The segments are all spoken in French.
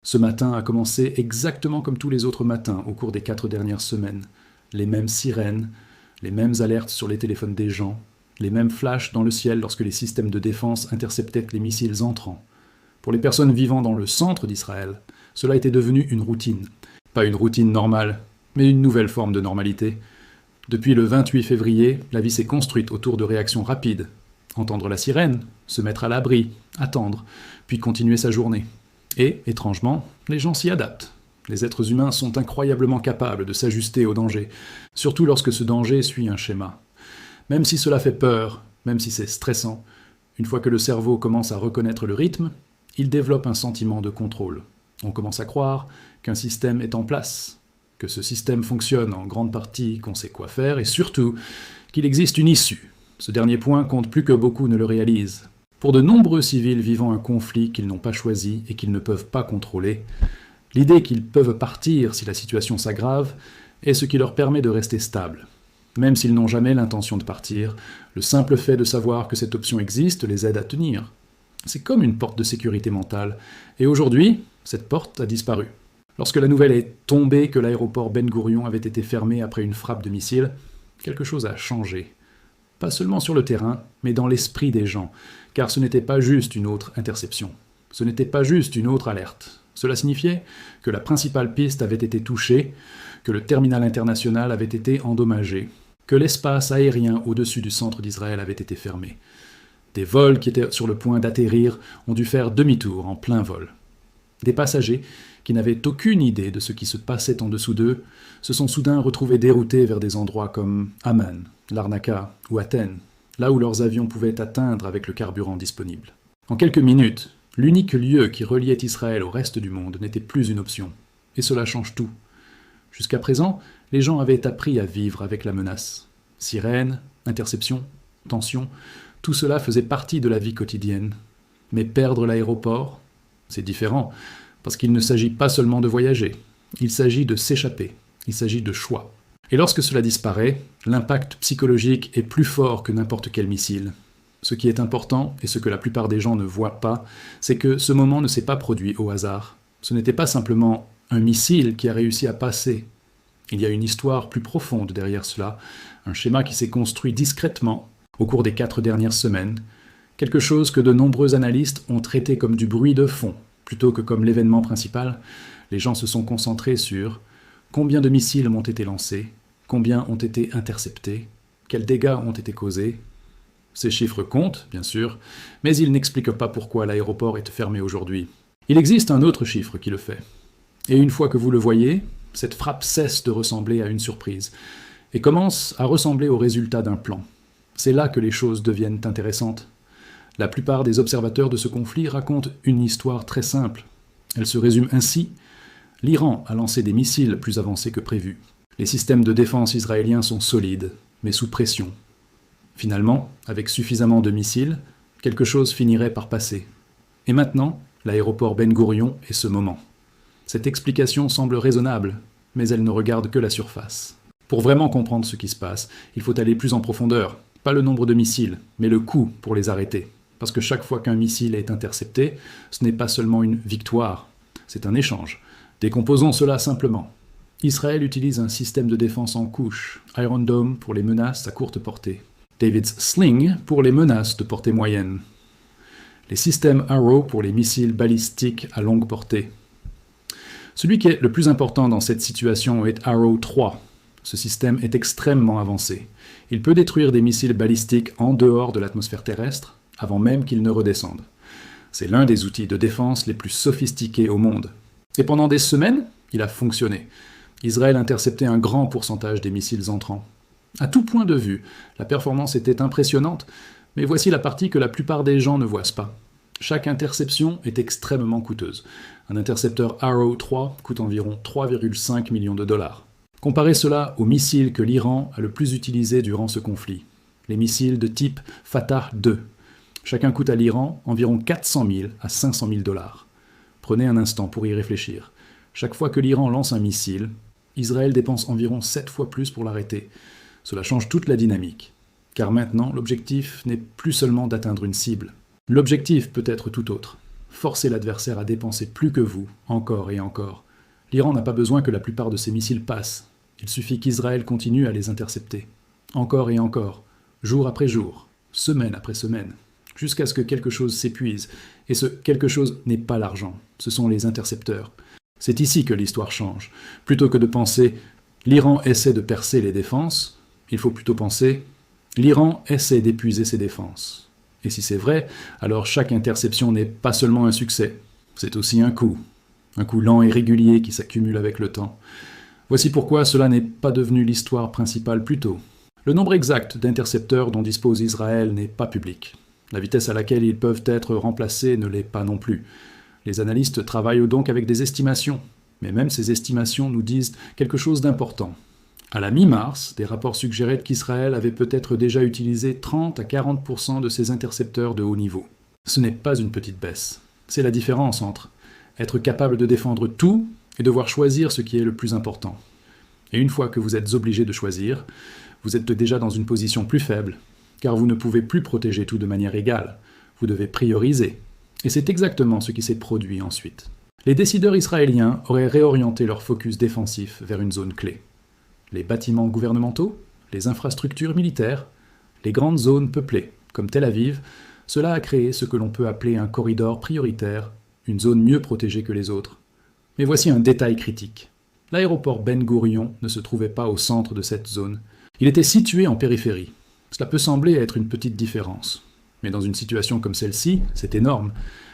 Ce matin a commencé exactement comme tous les autres matins au cours des 4 dernières semaines. Les mêmes sirènes, les mêmes alertes sur les téléphones des gens, les mêmes flashs dans le ciel lorsque les systèmes de défense interceptaient les missiles entrants. Pour les personnes vivant dans le centre d'Israël, cela était devenu une routine. Pas une routine normale, mais une nouvelle forme de normalité. Depuis le 28 février, la vie s'est construite autour de réactions rapides. Entendre la sirène, se mettre à l'abri, attendre, puis continuer sa journée. Et, étrangement, les gens s'y adaptent. Les êtres humains sont incroyablement capables de s'ajuster au danger, surtout lorsque ce danger suit un schéma. Même si cela fait peur, même si c'est stressant, une fois que le cerveau commence à reconnaître le rythme, il développe un sentiment de contrôle. On commence à croire qu'un système est en place, que ce système fonctionne en grande partie, qu'on sait quoi faire, et surtout qu'il existe une issue. Ce dernier point compte plus que beaucoup ne le réalisent. Pour de nombreux civils vivant un conflit qu'ils n'ont pas choisi et qu'ils ne peuvent pas contrôler, l'idée qu'ils peuvent partir si la situation s'aggrave est ce qui leur permet de rester stables. Même s'ils n'ont jamais l'intention de partir, le simple fait de savoir que cette option existe les aide à tenir. C'est comme une porte de sécurité mentale, et aujourd'hui, cette porte a disparu. Lorsque la nouvelle est tombée que l'aéroport Ben Gourion avait été fermé après une frappe de missile, quelque chose a changé. Pas seulement sur le terrain, mais dans l'esprit des gens, car ce n'était pas juste une autre interception. Ce n'était pas juste une autre alerte. Cela signifiait que la principale piste avait été touchée, que le terminal international avait été endommagé, que l'espace aérien au-dessus du centre d'Israël avait été fermé. Des vols qui étaient sur le point d'atterrir ont dû faire demi-tour en plein vol. Des passagers, qui n'avaient aucune idée de ce qui se passait en dessous d'eux, se sont soudain retrouvés déroutés vers des endroits comme Amman, Larnaca ou Athènes, là où leurs avions pouvaient atteindre avec le carburant disponible. En quelques minutes, l'unique lieu qui reliait Israël au reste du monde n'était plus une option. Et cela change tout. Jusqu'à présent, les gens avaient appris à vivre avec la menace. Sirènes, interceptions, tensions, tout cela faisait partie de la vie quotidienne. Mais perdre l'aéroport, c'est différent, parce qu'il ne s'agit pas seulement de voyager, il s'agit de s'échapper, il s'agit de choix. Et lorsque cela disparaît, l'impact psychologique est plus fort que n'importe quel missile. Ce qui est important, et ce que la plupart des gens ne voient pas, c'est que ce moment ne s'est pas produit au hasard. Ce n'était pas simplement un missile qui a réussi à passer. Il y a une histoire plus profonde derrière cela, un schéma qui s'est construit discrètement au cours des 4 dernières semaines, quelque chose que de nombreux analystes ont traité comme du bruit de fond, plutôt que comme l'événement principal. Les gens se sont concentrés sur combien de missiles ont été lancés, combien ont été interceptés, quels dégâts ont été causés. Ces chiffres comptent, bien sûr, mais ils n'expliquent pas pourquoi l'aéroport est fermé aujourd'hui. Il existe un autre chiffre qui le fait. Et une fois que vous le voyez, cette frappe cesse de ressembler à une surprise et commence à ressembler au résultat d'un plan. C'est là que les choses deviennent intéressantes. La plupart des observateurs de ce conflit racontent une histoire très simple. Elle se résume ainsi. L'Iran a lancé des missiles plus avancés que prévu. Les systèmes de défense israéliens sont solides, mais sous pression. Finalement, avec suffisamment de missiles, quelque chose finirait par passer. Et maintenant, l'aéroport Ben Gourion est ce moment. Cette explication semble raisonnable, mais elle ne regarde que la surface. Pour vraiment comprendre ce qui se passe, il faut aller plus en profondeur. Pas le nombre de missiles, mais le coût pour les arrêter. Parce que chaque fois qu'un missile est intercepté, ce n'est pas seulement une victoire, c'est un échange. Décomposons cela simplement. Israël utilise un système de défense en couche, Iron Dome pour les menaces à courte portée, David's Sling pour les menaces de portée moyenne, les systèmes Arrow pour les missiles balistiques à longue portée. Celui qui est le plus important dans cette situation est Arrow 3. Ce système est extrêmement avancé. Il peut détruire des missiles balistiques en dehors de l'atmosphère terrestre, avant même qu'ils ne redescendent. C'est l'un des outils de défense les plus sophistiqués au monde. Et pendant des semaines, il a fonctionné. Israël interceptait un grand pourcentage des missiles entrants. À tout point de vue, la performance était impressionnante, mais voici la partie que la plupart des gens ne voient pas. Chaque interception est extrêmement coûteuse. Un intercepteur Arrow 3 coûte environ 3,5 millions de dollars. Comparez cela aux missiles que l'Iran a le plus utilisés durant ce conflit. Les missiles de type Fatah 2. Chacun coûte à l'Iran environ 400 000 à 500 000 dollars. Prenez un instant pour y réfléchir. Chaque fois que l'Iran lance un missile, Israël dépense environ 7 fois plus pour l'arrêter. Cela change toute la dynamique. Car maintenant, l'objectif n'est plus seulement d'atteindre une cible. L'objectif peut être tout autre. forcer l'adversaire à dépenser plus que vous, encore et encore. L'Iran n'a pas besoin que la plupart de ses missiles passent. Il suffit qu'Israël continue à les intercepter. Encore et encore, jour après jour, semaine après semaine, jusqu'à ce que quelque chose s'épuise. Et ce quelque chose n'est pas l'argent, ce sont les intercepteurs. C'est ici que l'histoire change. Plutôt que de penser « l'Iran essaie de percer les défenses », il faut plutôt penser « l'Iran essaie d'épuiser ses défenses ». Et si c'est vrai, alors chaque interception n'est pas seulement un succès, c'est aussi un coup lent et régulier qui s'accumule avec le temps. Voici pourquoi cela n'est pas devenu l'histoire principale plus tôt. Le nombre exact d'intercepteurs dont dispose Israël n'est pas public. La vitesse à laquelle ils peuvent être remplacés ne l'est pas non plus. Les analystes travaillent donc avec des estimations, mais même ces estimations nous disent quelque chose d'important. À la mi-mars, des rapports suggéraient qu'Israël avait peut-être déjà utilisé 30 à 40% de ses intercepteurs de haut niveau. Ce n'est pas une petite baisse. C'est la différence entre être capable de défendre tout et devoir choisir ce qui est le plus important. Et une fois que vous êtes obligé de choisir, vous êtes déjà dans une position plus faible, car vous ne pouvez plus protéger tout de manière égale. Vous devez prioriser. Et c'est exactement ce qui s'est produit ensuite. Les décideurs israéliens auraient réorienté leur focus défensif vers une zone clé. Les bâtiments gouvernementaux, les infrastructures militaires, les grandes zones peuplées, comme Tel Aviv, cela a créé ce que l'on peut appeler un corridor prioritaire, une zone mieux protégée que les autres. Mais voici un détail critique. L'aéroport Ben Gourion ne se trouvait pas au centre de cette zone. Il était situé en périphérie. Cela peut sembler être une petite différence. Mais dans une situation comme celle-ci, c'est énorme,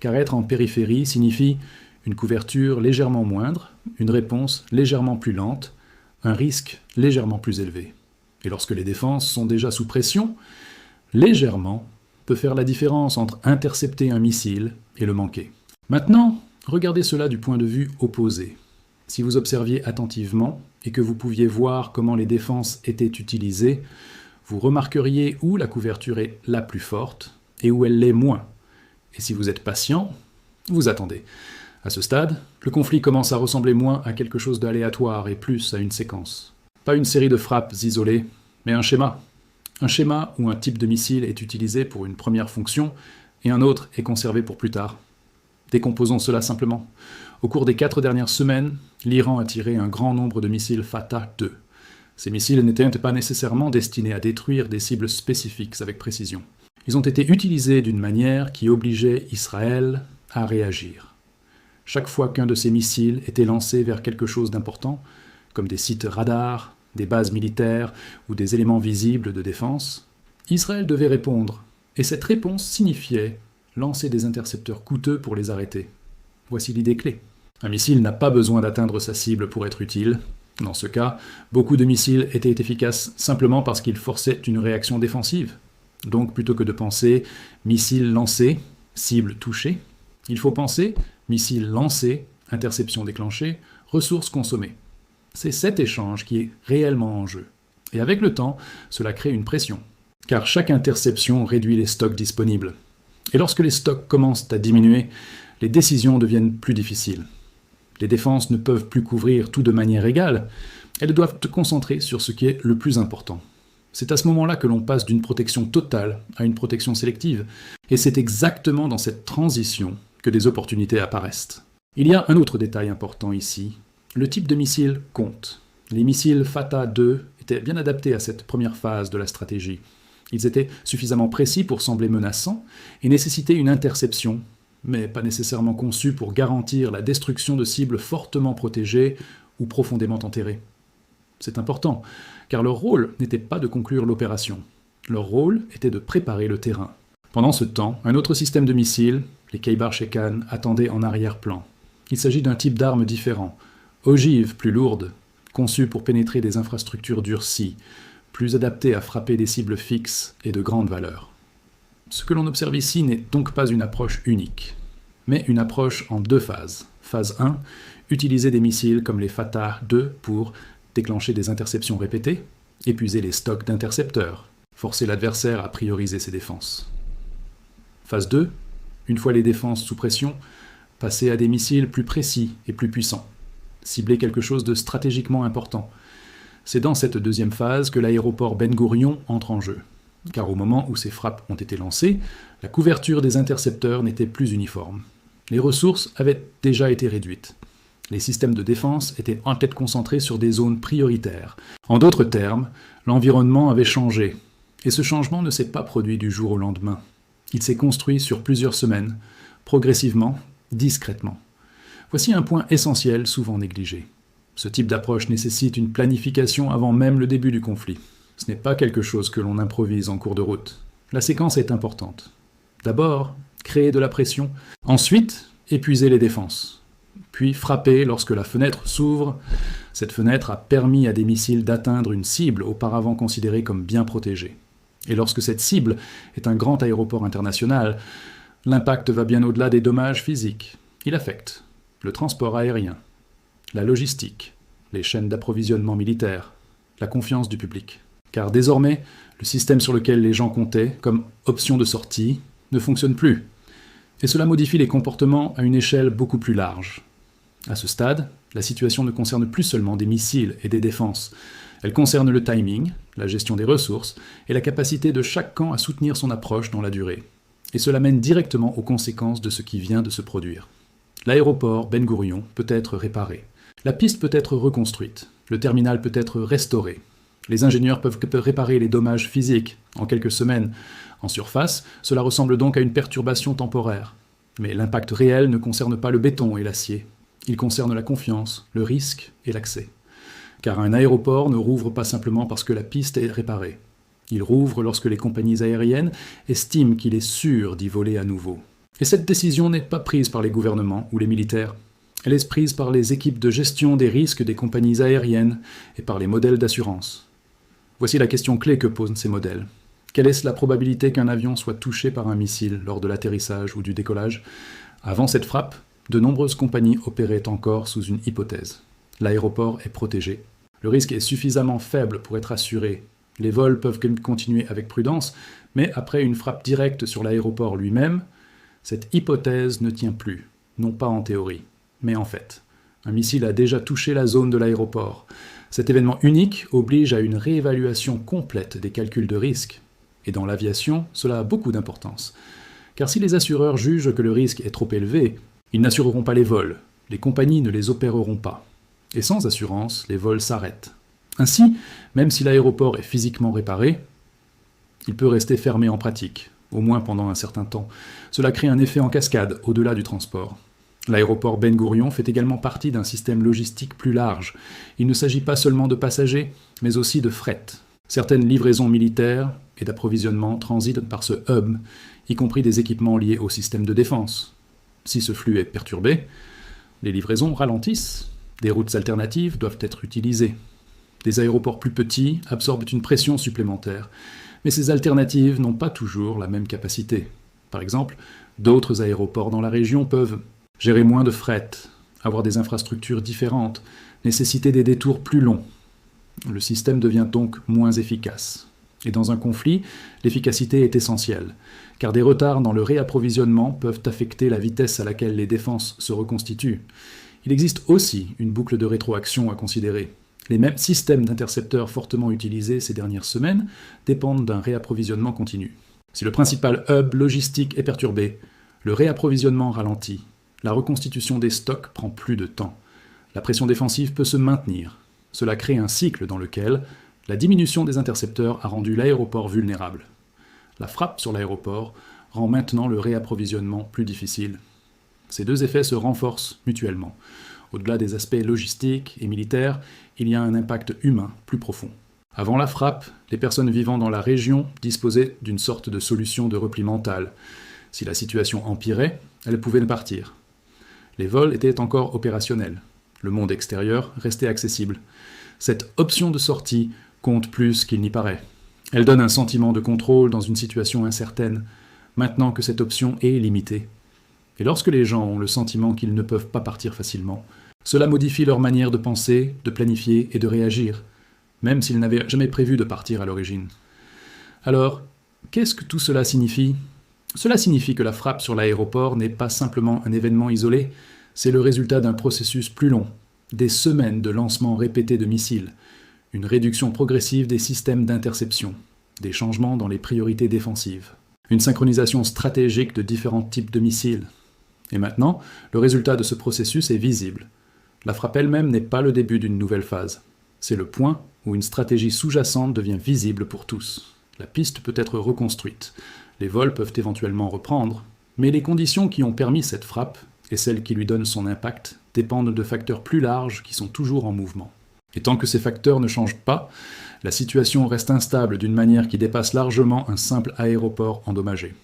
car être en périphérie signifie une couverture légèrement moindre, une réponse légèrement plus lente, un risque légèrement plus élevé. Et lorsque les défenses sont déjà sous pression, légèrement peut faire la différence entre intercepter un missile et le manquer. Maintenant, regardez cela du point de vue opposé. Si vous observiez attentivement et que vous pouviez voir comment les défenses étaient utilisées, vous remarqueriez où la couverture est la plus forte et où elle l'est moins. Et si vous êtes patient, vous attendez. À ce stade, le conflit commence à ressembler moins à quelque chose d'aléatoire et plus à une séquence. Pas une série de frappes isolées, mais un schéma. Un schéma où un type de missile est utilisé pour une première fonction et un autre est conservé pour plus tard. Décomposons cela simplement. Au cours des 4 dernières semaines, l'Iran a tiré un grand nombre de missiles Fatah 2. Ces missiles n'étaient pas nécessairement destinés à détruire des cibles spécifiques avec précision. Ils ont été utilisés d'une manière qui obligeait Israël à réagir. Chaque fois qu'un de ces missiles était lancé vers quelque chose d'important, comme des sites radars, des bases militaires ou des éléments visibles de défense, Israël devait répondre, et cette réponse signifiait lancer des intercepteurs coûteux pour les arrêter. Voici l'idée clé. Un missile n'a pas besoin d'atteindre sa cible pour être utile. Dans ce cas, beaucoup de missiles étaient efficaces simplement parce qu'ils forçaient une réaction défensive. Donc plutôt que de penser « missile lancé, cible touchée », il faut penser « missile lancé, interception déclenchée, ressources consommées ». C'est cet échange qui est réellement en jeu. Et avec le temps, cela crée une pression. Car chaque interception réduit les stocks disponibles. Et lorsque les stocks commencent à diminuer, les décisions deviennent plus difficiles. Les défenses ne peuvent plus couvrir tout de manière égale, elles doivent se concentrer sur ce qui est le plus important. C'est à ce moment-là que l'on passe d'une protection totale à une protection sélective, et c'est exactement dans cette transition que des opportunités apparaissent. Il y a un autre détail important ici, le type de missile compte. Les missiles Fatah 2 étaient bien adaptés à cette première phase de la stratégie. Ils étaient suffisamment précis pour sembler menaçants et nécessitaient une interception, mais pas nécessairement conçus pour garantir la destruction de cibles fortement protégées ou profondément enterrées. C'est important, car leur rôle n'était pas de conclure l'opération. Leur rôle était de préparer le terrain. Pendant ce temps, un autre système de missiles, les Khaybar Shekan, attendait en arrière-plan. Il s'agit d'un type d'arme différent, ogive plus lourde, conçue pour pénétrer des infrastructures durcies, plus adaptée à frapper des cibles fixes et de grande valeur. Ce que l'on observe ici n'est donc pas une approche unique, mais une approche en 2 phases. Phase 1, utiliser des missiles comme les Fatah 2 pour déclencher des interceptions répétées, épuiser les stocks d'intercepteurs, forcer l'adversaire à prioriser ses défenses. Phase 2, une fois les défenses sous pression, passer à des missiles plus précis et plus puissants, cibler quelque chose de stratégiquement important. C'est dans cette deuxième phase que l'aéroport Ben Gourion entre en jeu, car au moment où ces frappes ont été lancées, la couverture des intercepteurs n'était plus uniforme. Les ressources avaient déjà été réduites. Les systèmes de défense étaient en tête concentrés sur des zones prioritaires. En d'autres termes, l'environnement avait changé. Et ce changement ne s'est pas produit du jour au lendemain. Il s'est construit sur plusieurs semaines, progressivement, discrètement. Voici un point essentiel souvent négligé. Ce type d'approche nécessite une planification avant même le début du conflit. Ce n'est pas quelque chose que l'on improvise en cours de route. La séquence est importante. D'abord, créer de la pression. Ensuite, épuiser les défenses. Puis frapper lorsque la fenêtre s'ouvre. Cette fenêtre a permis à des missiles d'atteindre une cible auparavant considérée comme bien protégée. Et lorsque cette cible est un grand aéroport international, l'impact va bien au-delà des dommages physiques. Il affecte le transport aérien, la logistique, les chaînes d'approvisionnement militaire, la confiance du public. Car désormais, le système sur lequel les gens comptaient comme option de sortie ne fonctionne plus. Et cela modifie les comportements à une échelle beaucoup plus large. À ce stade, la situation ne concerne plus seulement des missiles et des défenses. Elle concerne le timing, la gestion des ressources et la capacité de chaque camp à soutenir son approche dans la durée. Et cela mène directement aux conséquences de ce qui vient de se produire. L'aéroport Ben Gourion peut être réparé. La piste peut être reconstruite. Le terminal peut être restauré. Les ingénieurs peuvent réparer les dommages physiques en quelques semaines. En surface, cela ressemble donc à une perturbation temporaire. Mais l'impact réel ne concerne pas le béton et l'acier. Il concerne la confiance, le risque et l'accès. Car un aéroport ne rouvre pas simplement parce que la piste est réparée. Il rouvre lorsque les compagnies aériennes estiment qu'il est sûr d'y voler à nouveau. Et cette décision n'est pas prise par les gouvernements ou les militaires. Elle est prise par les équipes de gestion des risques des compagnies aériennes et par les modèles d'assurance. Voici la question clé que posent ces modèles. Quelle est la probabilité qu'un avion soit touché par un missile lors de l'atterrissage ou du décollage ? Avant cette frappe, de nombreuses compagnies opéraient encore sous une hypothèse. L'aéroport est protégé. Le risque est suffisamment faible pour être assuré. Les vols peuvent continuer avec prudence, mais après une frappe directe sur l'aéroport lui-même, cette hypothèse ne tient plus, non pas en théorie, mais en fait. Un missile a déjà touché la zone de l'aéroport. Cet événement unique oblige à une réévaluation complète des calculs de risque. Et dans l'aviation, cela a beaucoup d'importance. Car si les assureurs jugent que le risque est trop élevé, ils n'assureront pas les vols, les compagnies ne les opéreront pas. Et sans assurance, les vols s'arrêtent. Ainsi, même si l'aéroport est physiquement réparé, il peut rester fermé en pratique, au moins pendant un certain temps. Cela crée un effet en cascade au-delà du transport. L'aéroport Ben Gourion fait également partie d'un système logistique plus large. Il ne s'agit pas seulement de passagers, mais aussi de fret. Certaines livraisons militaires et d'approvisionnement transitent par ce hub, y compris des équipements liés au système de défense. Si ce flux est perturbé, les livraisons ralentissent, des routes alternatives doivent être utilisées. Des aéroports plus petits absorbent une pression supplémentaire, mais ces alternatives n'ont pas toujours la même capacité. Par exemple, d'autres aéroports dans la région peuvent gérer moins de fret, avoir des infrastructures différentes, nécessiter des détours plus longs. Le système devient donc moins efficace. Et dans un conflit, l'efficacité est essentielle, car des retards dans le réapprovisionnement peuvent affecter la vitesse à laquelle les défenses se reconstituent. Il existe aussi une boucle de rétroaction à considérer. Les mêmes systèmes d'intercepteurs fortement utilisés ces dernières semaines dépendent d'un réapprovisionnement continu. Si le principal hub logistique est perturbé, le réapprovisionnement ralentit. La reconstitution des stocks prend plus de temps. La pression défensive peut se maintenir. Cela crée un cycle dans lequel la diminution des intercepteurs a rendu l'aéroport vulnérable. La frappe sur l'aéroport rend maintenant le réapprovisionnement plus difficile. Ces deux effets se renforcent mutuellement. Au-delà des aspects logistiques et militaires, il y a un impact humain plus profond. Avant la frappe, les personnes vivant dans la région disposaient d'une sorte de solution de repli mental. Si la situation empirait, elles pouvaient partir. Les vols étaient encore opérationnels. Le monde extérieur restait accessible. Cette option de sortie compte plus qu'il n'y paraît. Elle donne un sentiment de contrôle dans une situation incertaine, maintenant que cette option est limitée. Et lorsque les gens ont le sentiment qu'ils ne peuvent pas partir facilement, cela modifie leur manière de penser, de planifier et de réagir, même s'ils n'avaient jamais prévu de partir à l'origine. Alors, qu'est-ce que tout cela signifie ? Cela signifie que la frappe sur l'aéroport n'est pas simplement un événement isolé, c'est le résultat d'un processus plus long, des semaines de lancements répétés de missiles, une réduction progressive des systèmes d'interception, des changements dans les priorités défensives, une synchronisation stratégique de différents types de missiles, Et maintenant, le résultat de ce processus est visible. La frappe elle-même n'est pas le début d'une nouvelle phase. C'est le point où une stratégie sous-jacente devient visible pour tous. La piste peut être reconstruite. Les vols peuvent éventuellement reprendre, mais les conditions qui ont permis cette frappe, et celles qui lui donnent son impact, dépendent de facteurs plus larges qui sont toujours en mouvement. Et tant que ces facteurs ne changent pas, la situation reste instable d'une manière qui dépasse largement un simple aéroport endommagé.